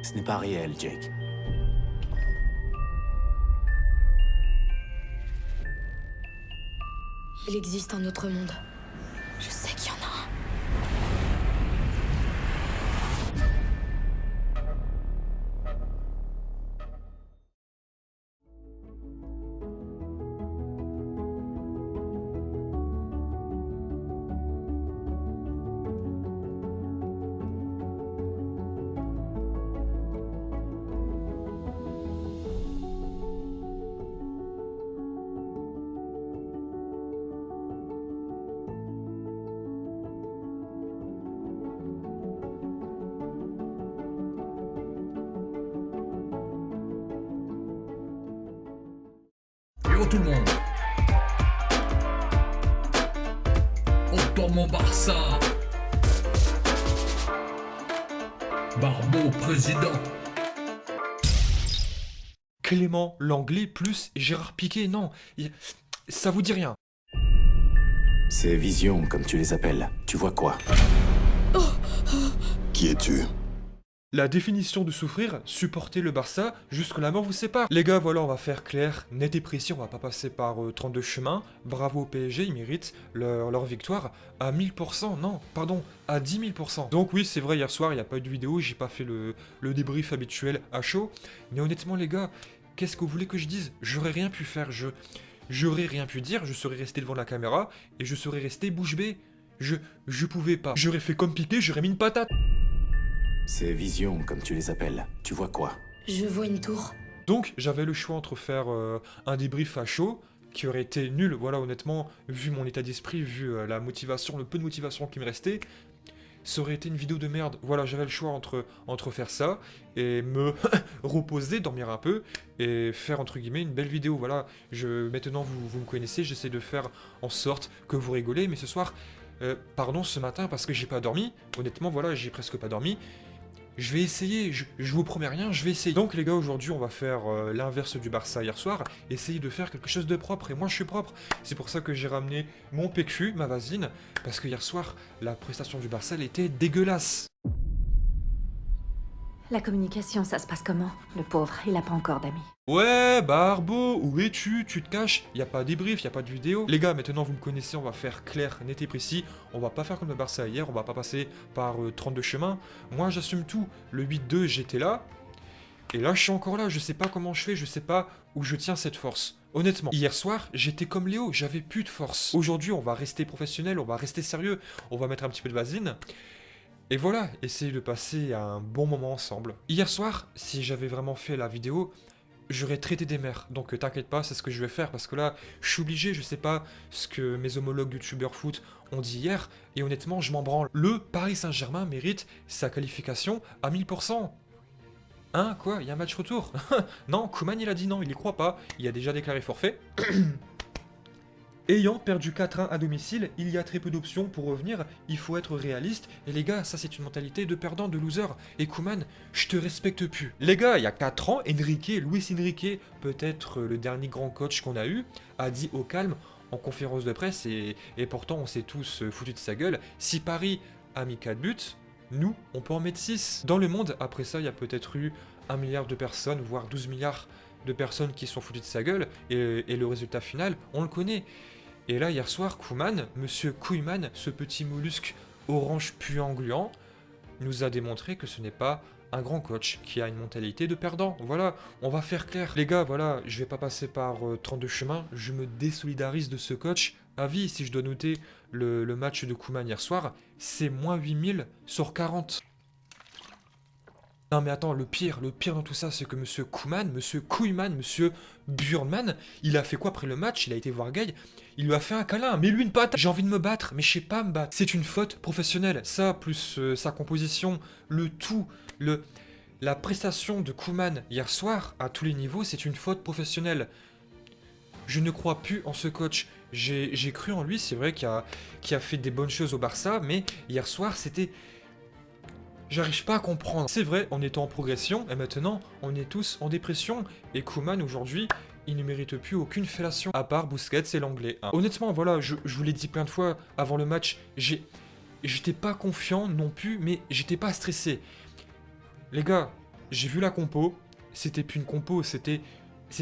Ce n'est pas réel, Jake. Il existe un autre monde. Je sais qu'il y en a un. Yo tout le monde. Entends mon Barça. Barbeau président. Clément Langlais plus Gérard Piqué, non. Ça vous dit rien. Ces visions, comme tu les appelles, tu vois quoi? Qui es-tu? La définition de souffrir, supporter le Barça jusqu'à la mort vous sépare. Les gars, voilà, on va faire clair, net et précis, on va pas passer par 32 chemins. Bravo au PSG, ils méritent leur victoire à 1000%, non, pardon, à 10 000%. Donc oui, c'est vrai, hier soir, il n'y a pas eu de vidéo, j'ai pas fait le débrief habituel à chaud. Mais honnêtement, les gars, qu'est-ce que vous voulez que je dise? J'aurais rien pu faire, j'aurais rien pu dire, je serais resté devant la caméra et je serais resté bouche bée. Je pouvais pas. J'aurais fait comme Piqué, j'aurais mis une patate. Ces visions, comme tu les appelles, tu vois quoi? Je vois une tour. Donc j'avais le choix entre faire un débrief à chaud, qui aurait été nul, voilà honnêtement, vu mon état d'esprit, vu la motivation, le peu de motivation qui me restait, ça aurait été une vidéo de merde. Voilà, j'avais le choix entre faire ça, et me reposer, dormir un peu, et faire entre guillemets une belle vidéo. Voilà, maintenant vous me connaissez, j'essaie de faire en sorte que vous rigolez, mais ce soir, pardon ce matin parce que j'ai pas dormi, honnêtement voilà, j'ai presque pas dormi. Je vais essayer, je vous promets rien, je vais essayer. Donc les gars, aujourd'hui on va faire l'inverse du Barça hier soir, essayer de faire quelque chose de propre, et moi je suis propre. C'est pour ça que j'ai ramené mon PQ, ma vasine, parce que hier soir, la prestation du Barça, elle était dégueulasse. La communication, ça se passe comment? Le pauvre, il a pas encore d'amis. Ouais, Barbeau, où es-tu? Tu te caches? Y a pas de débrief, y a pas de vidéo. Les gars, maintenant vous me connaissez, on va faire clair, net et précis. On va pas faire comme le Barça hier, on va pas passer par 32 chemins. Moi j'assume tout. Le 8-2, j'étais là. Et là, je suis encore là, je sais pas comment je fais, je sais pas où je tiens cette force. Honnêtement, hier soir, j'étais comme Léo, j'avais plus de force. Aujourd'hui, on va rester professionnel, on va rester sérieux, on va mettre un petit peu de vasine. Et voilà, essayer de passer un bon moment ensemble. Hier soir, si j'avais vraiment fait la vidéo, j'aurais traité des mères. Donc t'inquiète pas, c'est ce que je vais faire, parce que là, je suis obligé, je sais pas ce que mes homologues youtubeurs foot ont dit hier, et honnêtement, je m'en branle. Le Paris Saint-Germain mérite sa qualification à 1000%. Hein, quoi? Il y a un match retour? Non, Koeman il a dit non, il y croit pas, il a déjà déclaré forfait. Ayant perdu 4-1 à domicile, il y a très peu d'options pour revenir, il faut être réaliste, et les gars, ça c'est une mentalité de perdant, de loser, et Koeman, je te respecte plus. Les gars, il y a 4 ans, Luis Enrique, peut-être le dernier grand coach qu'on a eu, a dit au calme, en conférence de presse, et pourtant on s'est tous foutus de sa gueule, si Paris a mis 4 buts, nous, on peut en mettre 6. Dans le monde, après ça, il y a peut-être eu 1 milliard de personnes, voire 12 milliards de personnes qui sont foutues de sa gueule, et le résultat final, on le connaît. Et là, hier soir, Koeman, Monsieur Koeman, ce petit mollusque orange puant gluant, nous a démontré que ce n'est pas un grand coach qui a une mentalité de perdant. Voilà, on va faire clair. Les gars, voilà, je vais pas passer par 32 chemins, je me désolidarise de ce coach. À vie, si je dois noter le match de Koeman hier soir, c'est moins 8000 sur 40. Non mais attends, le pire dans tout ça, c'est que Monsieur Koeman, Monsieur Burman, il a fait quoi après le match? Il a été voir Guy, il lui a fait un câlin, mais lui une patate. J'ai envie de me battre, mais je sais pas me battre. C'est une faute professionnelle. Ça, plus sa composition, la prestation de Koeman hier soir, à tous les niveaux, c'est une faute professionnelle. Je ne crois plus en ce coach. J'ai cru en lui, c'est vrai qu'il a fait des bonnes choses au Barça, mais hier soir, c'était... J'arrive pas à comprendre. C'est vrai, on était en progression, et maintenant, on est tous en dépression. Et Koeman, aujourd'hui, il ne mérite plus aucune fellation, à part Busquets et l'anglais. Hein. Honnêtement, voilà, je vous l'ai dit plein de fois avant le match, j'étais pas confiant non plus, mais j'étais pas stressé. Les gars, j'ai vu la compo, c'était plus une compo, c'était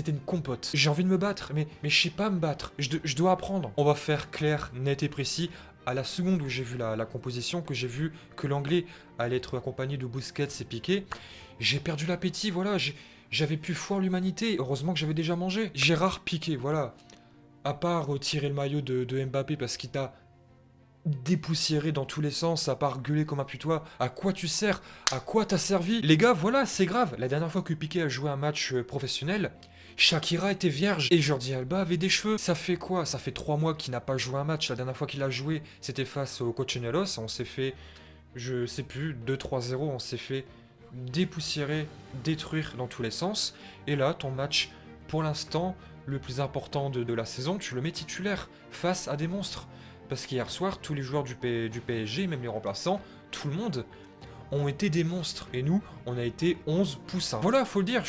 une compote. J'ai envie de me battre, mais je sais pas me battre. Je dois apprendre. On va faire clair, net et précis. À la seconde où j'ai vu la composition, que j'ai vu que l'anglais allait être accompagné de Busquets et Piqué, j'ai perdu l'appétit, voilà. J'avais plus foi en l'humanité. Heureusement que j'avais déjà mangé. Gérard Piqué, voilà. À part tirer le maillot de Mbappé parce qu'il t'a dépoussiéré dans tous les sens, à part gueuler comme un putois, à quoi tu sers? À quoi t'as servi? Les gars, voilà, c'est grave. La dernière fois que Piqué a joué un match professionnel, Shakira était vierge et Jordi Alba avait des cheveux. Ça fait quoi? Ça fait 3 mois qu'il n'a pas joué un match. La dernière fois qu'il a joué, c'était face au Cochinelos. On s'est fait, je sais plus, 2-3-0. On s'est fait dépoussiérer, détruire dans tous les sens. Et là, ton match, pour l'instant, le plus important de la saison, tu le mets titulaire face à des monstres. Parce qu'hier soir, tous les joueurs du PSG, même les remplaçants, tout le monde, ont été des monstres. Et nous, on a été 11 poussins. Voilà, faut le dire,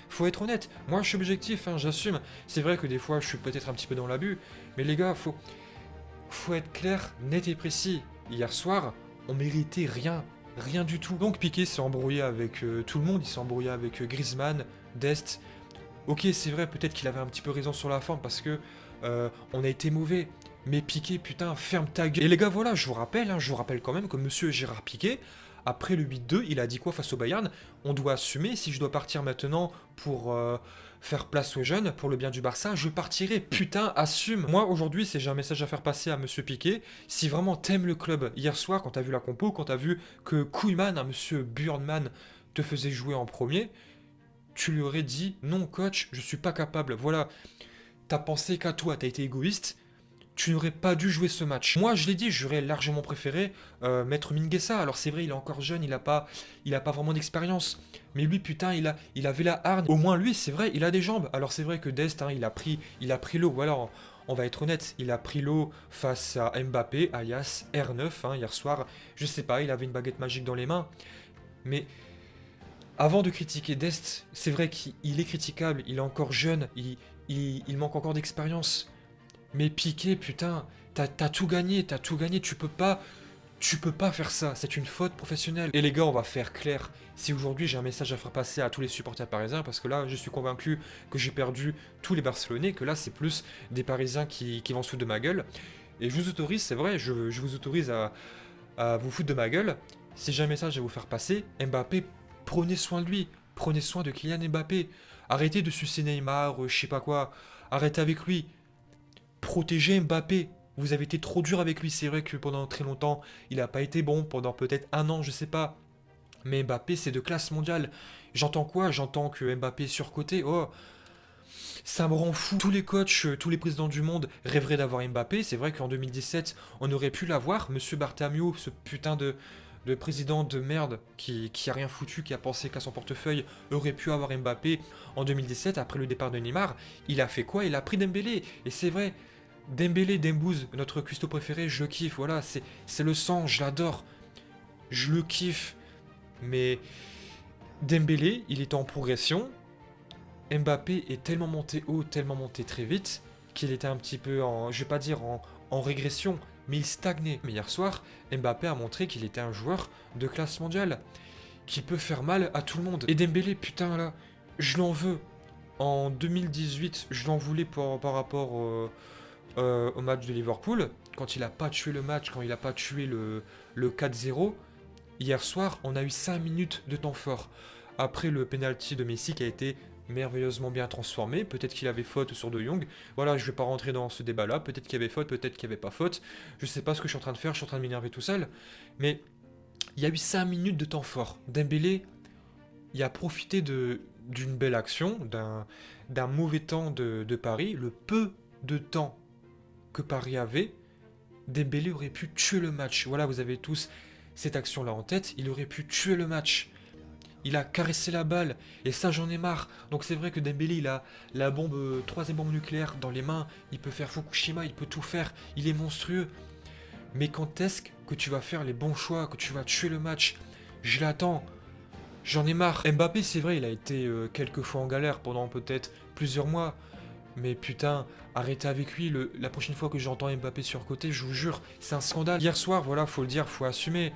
faut être honnête. Moi, je suis objectif, hein, j'assume. C'est vrai que des fois, je suis peut-être un petit peu dans l'abus. Mais les gars, faut être clair, net et précis. Hier soir, on méritait rien. Rien du tout. Donc Piqué s'est embrouillé avec tout le monde. Il s'est embrouillé avec Griezmann, Dest. Ok, c'est vrai, peut-être qu'il avait un petit peu raison sur la forme parce que on a été mauvais. Mais Piqué, putain, ferme ta gueule. Et les gars, voilà, je vous rappelle quand même que monsieur Gérard Piqué, après le 8-2, il a dit quoi face au Bayern? On doit assumer, si je dois partir maintenant pour faire place aux jeunes, pour le bien du Barça, je partirai. Putain, assume. Moi, aujourd'hui, c'est j'ai un message à faire passer à monsieur Piqué. Si vraiment t'aimes le club, hier soir, quand t'as vu la compo, quand t'as vu que Koeman, hein, monsieur Burnman, te faisait jouer en premier, tu lui aurais dit, non coach, je suis pas capable. Voilà, t'as pensé qu'à toi, t'as été égoïste. Tu n'aurais pas dû jouer ce match. Moi, je l'ai dit, j'aurais largement préféré mettre Mingueza. Alors c'est vrai, il est encore jeune, il a pas vraiment d'expérience. Mais lui, putain, il avait la hargne. Au moins lui, c'est vrai, il a des jambes. Alors c'est vrai que Dest, hein, il a pris l'eau. Voilà, on va être honnête, il a pris l'eau face à Mbappé, alias R9, hein, hier soir. Je sais pas, il avait une baguette magique dans les mains. Mais avant de critiquer Dest, c'est vrai qu'il est critiquable, il est encore jeune, il manque encore d'expérience. Mais Piqué, putain, t'as tout gagné, tu peux pas faire ça, c'est une faute professionnelle. Et les gars, on va faire clair, si aujourd'hui j'ai un message à faire passer à tous les supporters parisiens, parce que là, je suis convaincu que j'ai perdu tous les Barcelonais, que là, c'est plus des Parisiens qui vont se foutre de ma gueule. Et je vous autorise, c'est vrai, je vous autorise à vous foutre de ma gueule. Si j'ai un message à vous faire passer, Mbappé, prenez soin de lui, prenez soin de Kylian Mbappé. Arrêtez de sucer Neymar, je sais pas quoi, arrêtez avec lui. Protégez Mbappé. Vous avez été trop dur avec lui. C'est vrai que pendant très longtemps, il n'a pas été bon. Pendant peut-être 1 an, je sais pas. Mais Mbappé, c'est de classe mondiale. J'entends quoi? J'entends que Mbappé est surcoté. Oh, ça me rend fou. Tous les coachs, tous les présidents du monde rêveraient d'avoir Mbappé. C'est vrai qu'en 2017, on aurait pu l'avoir. Monsieur Bartomeu, ce putain de président de merde qui a rien foutu, qui a pensé qu'à son portefeuille, aurait pu avoir Mbappé en 2017, après le départ de Neymar. Il a fait quoi? Il a pris Dembélé. Et c'est vrai, Dembélé, Dembouz, notre cuistot préféré, je le kiffe, voilà, c'est le sang, je l'adore. Je le kiffe. Mais Dembélé, il est en progression. Mbappé est tellement monté haut, tellement monté très vite, qu'il était un petit peu je vais pas dire en régression, mais il stagnait. Mais hier soir, Mbappé a montré qu'il était un joueur de classe mondiale, qui peut faire mal à tout le monde. Et Dembélé, putain là, je l'en veux. En 2018, je l'en voulais par rapport au match de Liverpool, quand il a pas tué le match, quand il a pas tué le 4-0. Hier soir, on a eu 5 minutes de temps fort. Après le penalty de Messi qui a été merveilleusement bien transformé, peut-être qu'il avait faute sur De Jong. Voilà, je vais pas rentrer dans ce débat-là, peut-être qu'il y avait faute, peut-être qu'il y avait pas faute. Je sais pas ce que je suis en train de faire, je suis en train de m'énerver tout seul. Mais il y a eu 5 minutes de temps fort. Dembélé, il a profité d'une belle action, d'un mauvais temps de Paris, le peu de temps que Paris avait. Dembélé aurait pu tuer le match. Voilà, vous avez tous cette action-là en tête, il aurait pu tuer le match. Il a caressé la balle, et ça j'en ai marre. Donc c'est vrai que Dembélé, il a la troisième bombe nucléaire dans les mains, il peut faire Fukushima, il peut tout faire, il est monstrueux. Mais quand est-ce que tu vas faire les bons choix, que tu vas tuer le match? Je l'attends, j'en ai marre. Mbappé, c'est vrai, il a été quelques fois en galère pendant peut-être plusieurs mois. Mais putain, arrêtez avec lui, la prochaine fois que j'entends Mbappé surcoté, je vous jure, c'est un scandale. Hier soir, voilà, faut le dire, faut assumer.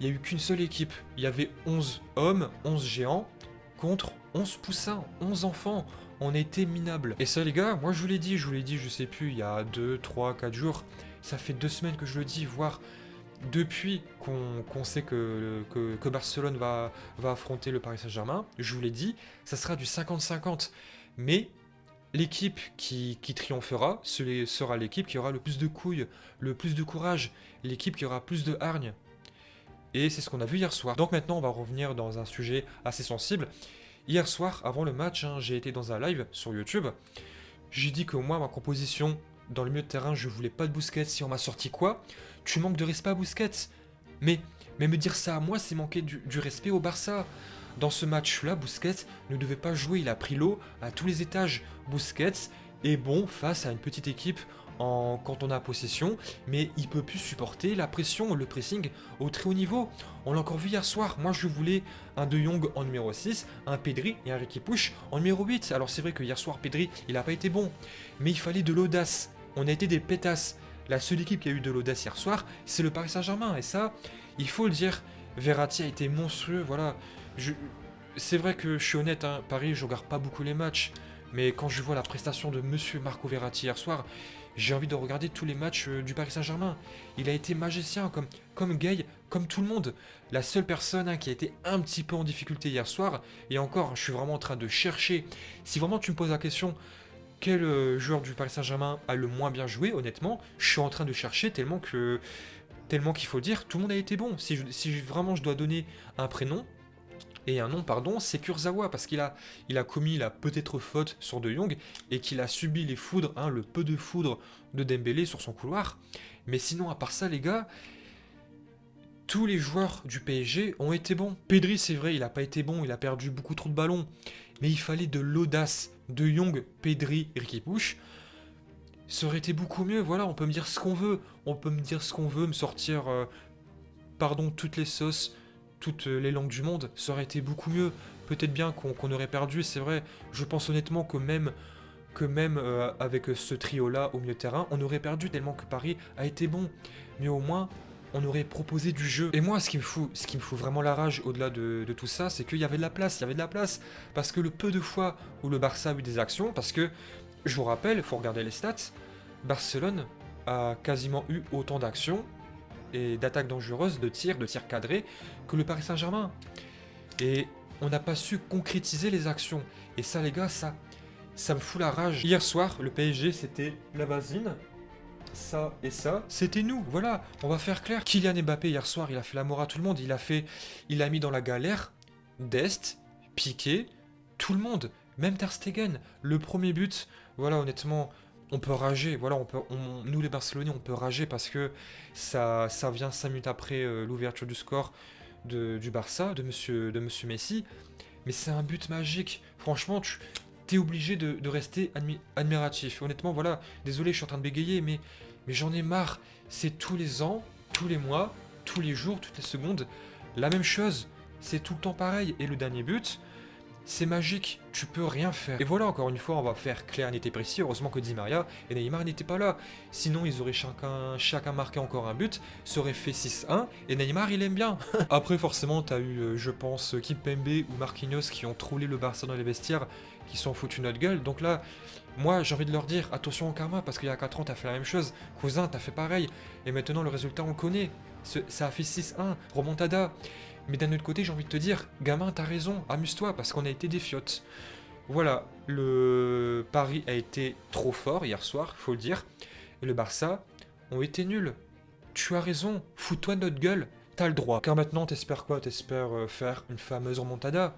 Il n'y a eu qu'une seule équipe. Il y avait 11 hommes, 11 géants. contre 11 poussins, 11 enfants. On a été minables. Et ça les gars, moi je vous l'ai dit, je sais plus, il y a 2, 3, 4 jours. Ça fait 2 semaines que je le dis, voire depuis qu'on sait que Barcelone va affronter le Paris Saint-Germain. Je vous l'ai dit, ça sera du 50-50. Mais l'équipe qui triomphera sera l'équipe qui aura le plus de couilles, le plus de courage, l'équipe qui aura plus de hargne. Et c'est ce qu'on a vu hier soir. Donc maintenant, on va revenir dans un sujet assez sensible. Hier soir, avant le match, hein, j'ai été dans un live sur YouTube. J'ai dit que moi, ma composition dans le milieu de terrain, je voulais pas de Busquets. Si on m'a sorti quoi? Tu manques de respect à Busquets. Mais me dire ça à moi, c'est manquer du respect au Barça. Dans ce match-là, Busquets ne devait pas jouer. Il a pris l'eau à tous les étages. Busquets est bon face à une petite équipe quand on a possession, mais il peut plus supporter la pression, le pressing au très haut niveau. On l'a encore vu hier soir. Moi, je voulais un De Jong en numéro 6, un Pedri et un Riqui Puig en numéro 8. Alors c'est vrai que hier soir, Pedri, il n'a pas été bon, mais il fallait de l'audace. On a été des pétasses. La seule équipe qui a eu de l'audace hier soir, c'est le Paris Saint-Germain. Et ça, il faut le dire, Verratti a été monstrueux. Voilà. C'est vrai que je suis honnête, hein, Paris, je regarde pas beaucoup les matchs. Mais quand je vois la prestation de Monsieur Marco Verratti hier soir, j'ai envie de regarder tous les matchs du Paris Saint-Germain. Il a été magicien, comme Gay, comme tout le monde. La seule personne qui a été un petit peu en difficulté hier soir, et encore, je suis vraiment en train de chercher. Si vraiment tu me poses la question, quel joueur du Paris Saint-Germain a le moins bien joué, honnêtement, je suis en train de chercher tellement qu'il faut le dire, tout le monde a été bon. Si vraiment je dois donner un prénom, et un nom, pardon, c'est Kurzawa, parce qu'il a commis la peut-être faute sur De Jong, et qu'il a subi les foudres, le peu de foudre de Dembélé sur son couloir. Mais sinon, à part ça, les gars, tous les joueurs du PSG ont été bons. Pedri, c'est vrai, il n'a pas été bon, il a perdu beaucoup trop de ballons, mais il fallait de l'audace. De Jong, Pedri, Riqui Puig, ça aurait été beaucoup mieux. Voilà, on peut me dire ce qu'on veut, me sortir, toutes les sauces, toutes les langues du monde, ça aurait été beaucoup mieux. Peut-être bien qu'on aurait perdu, c'est vrai. Je pense honnêtement que même avec ce trio-là au milieu de terrain, on aurait perdu tellement que Paris a été bon. Mais au moins, on aurait proposé du jeu. Et moi, ce qui me fout vraiment la rage au-delà de tout ça, c'est qu'il y avait de la place, Parce que le peu de fois où le Barça a eu des actions, parce que, je vous rappelle, il faut regarder les stats, Barcelone a quasiment eu autant d'actions et d'attaques dangereuses, de tirs cadrés, que le Paris Saint-Germain. Et on n'a pas su concrétiser les actions. Et ça, les gars, ça me fout la rage. Hier soir, le PSG, c'était la vasine. Ça et ça, c'était nous, voilà, on va faire clair. Kylian Mbappé, hier soir, il a fait la mort à tout le monde. Il a mis dans la galère Dest, Piqué, tout le monde. Même Ter Stegen, le premier but, voilà, honnêtement, on peut rager, voilà, nous les Barcelonais, on peut rager parce que ça vient 5 minutes après l'ouverture du score du Barça, de monsieur Messi, mais c'est un but magique. Franchement, t'es obligé de rester admiratif. Honnêtement, voilà, désolé, je suis en train de bégayer, mais j'en ai marre. C'est tous les ans, tous les mois, tous les jours, toutes les secondes, la même chose. C'est tout le temps pareil. Et le dernier but, c'est magique, tu peux rien faire. Et voilà, encore une fois, on va faire clair, net et précis. Heureusement que Di Maria et Neymar n'étaient pas là. Sinon, ils auraient chacun marqué encore un but, ça aurait fait 6-1, et Neymar, il aime bien. Après, forcément, t'as eu, je pense, Kimpembe ou Marquinhos qui ont trollé le Barça dans les vestiaires, qui s'en foutent notre gueule. Donc là, moi, j'ai envie de leur dire, attention au karma, parce qu'il y a 4 ans, t'as fait la même chose. Cousin, t'as fait pareil. Et maintenant, le résultat, on le connaît. Ça a fait 6-1, remontada. Mais d'un autre côté, j'ai envie de te dire, gamin, t'as raison, amuse-toi, parce qu'on a été des fiottes. Voilà, le Paris a été trop fort hier soir, faut le dire. Et le Barça ont été nuls. Tu as raison, fous-toi de notre gueule, t'as le droit. Car maintenant, t'espères quoi? T'espères faire une fameuse remontada?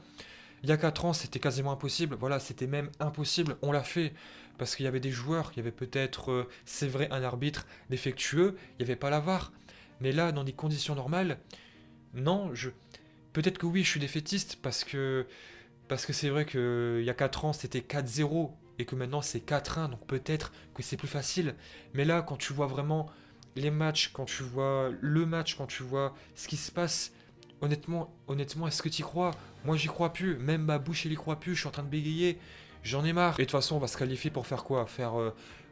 Il y a 4 ans, c'était quasiment impossible. Voilà, c'était même impossible, on l'a fait. Parce qu'il y avait des joueurs, il y avait peut-être, c'est vrai, un arbitre défectueux, il n'y avait pas la VAR. Mais là, dans des conditions normales, non, peut-être que oui, je suis défaitiste parce que c'est vrai qu'il y a 4 ans, c'était 4-0 et que maintenant c'est 4-1, donc peut-être que c'est plus facile. Mais là, quand tu vois vraiment les matchs, quand tu vois le match, quand tu vois ce qui se passe, honnêtement, est-ce que tu y crois? Moi, j'y crois plus. Même ma bouche, elle y croit plus. Je suis en train de bégayer. J'en ai marre. Et de toute façon, on va se qualifier pour faire quoi? Faire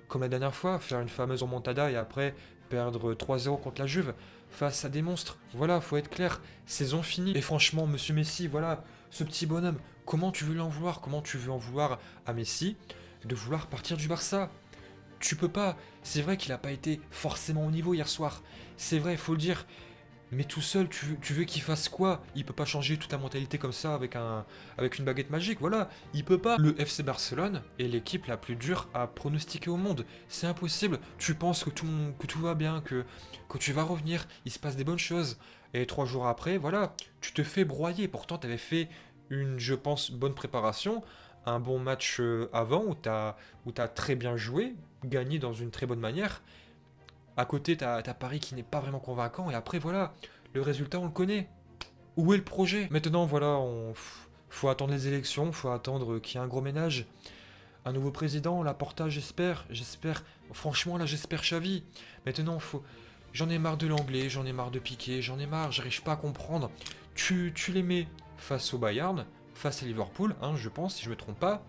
comme la dernière fois, faire une fameuse remontada et après perdre 3-0 contre la Juve face à des monstres. Voilà, faut être clair. Saison finie. Et franchement, monsieur Messi, voilà, ce petit bonhomme. Comment tu veux lui en vouloir? Comment tu veux en vouloir à Messi de vouloir partir du Barça? Tu peux pas. C'est vrai qu'il a pas été forcément au niveau hier soir. C'est vrai, il faut le dire. Mais tout seul, tu veux qu'il fasse quoi? Il peut pas changer toute la mentalité comme ça avec une baguette magique, voilà. Il peut pas. Le FC Barcelone est l'équipe la plus dure à pronostiquer au monde. C'est impossible. Tu penses que tout va bien, que tu vas revenir, il se passe des bonnes choses. Et 3 jours après, voilà, tu te fais broyer. Pourtant, tu avais fait une, je pense, bonne préparation, un bon match avant où t'as très bien joué, gagné dans une très bonne manière. À côté, t'as Paris qui n'est pas vraiment convaincant. Et après, voilà, le résultat, on le connaît. Où est le projet? Maintenant, voilà, faut attendre les élections, faut attendre qu'il y ait un gros ménage. Un nouveau président, Laporta, j'espère. Franchement, là, j'espère Xavi. Maintenant, j'en ai marre de l'anglais, j'en ai marre de Piqué, j'en ai marre, j'arrive pas à comprendre. Tu les mets face au Bayern, face à Liverpool, hein, je pense, si je me trompe pas.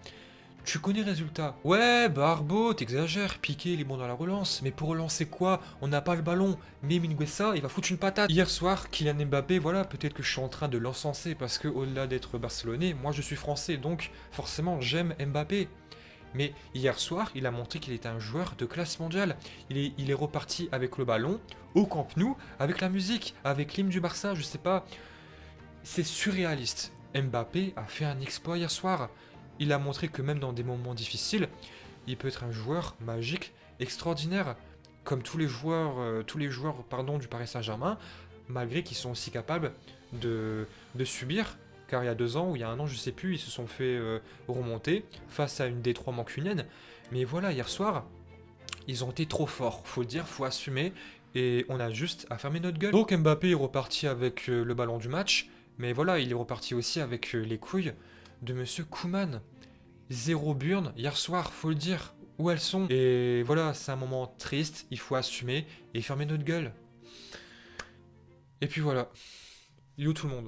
Tu connais le résultat. Ouais, Barbeau, t'exagères. Piqué, il est bon dans la relance. Mais pour relancer quoi? On n'a pas le ballon. Mais Mingueza, il va foutre une patate. Hier soir, Kylian Mbappé, voilà, peut-être que je suis en train de l'encenser parce que au-delà d'être barcelonais, moi je suis français, donc forcément j'aime Mbappé. Mais hier soir, il a montré qu'il était un joueur de classe mondiale. Il est reparti avec le ballon, au Camp Nou, avec la musique, avec l'hymne du Barça, je sais pas. C'est surréaliste. Mbappé a fait un exploit hier soir. Il a montré que même dans des moments difficiles, il peut être un joueur magique, extraordinaire, comme tous les joueurs, du Paris Saint-Germain, malgré qu'ils sont aussi capables de subir, car il y a 2 ans ou il y a 1 an, je sais plus, ils se sont fait remonter face à une D3 mancunienne. Mais voilà, hier soir, ils ont été trop forts, faut le dire, faut assumer, et on a juste à fermer notre gueule. Donc Mbappé est reparti avec le ballon du match, mais voilà, il est reparti aussi avec les couilles de Monsieur Koeman. 0 burn hier soir, faut le dire. Où elles sont? Et voilà, c'est un moment triste, il faut assumer et fermer notre gueule. Et puis voilà. Il est où tout le monde?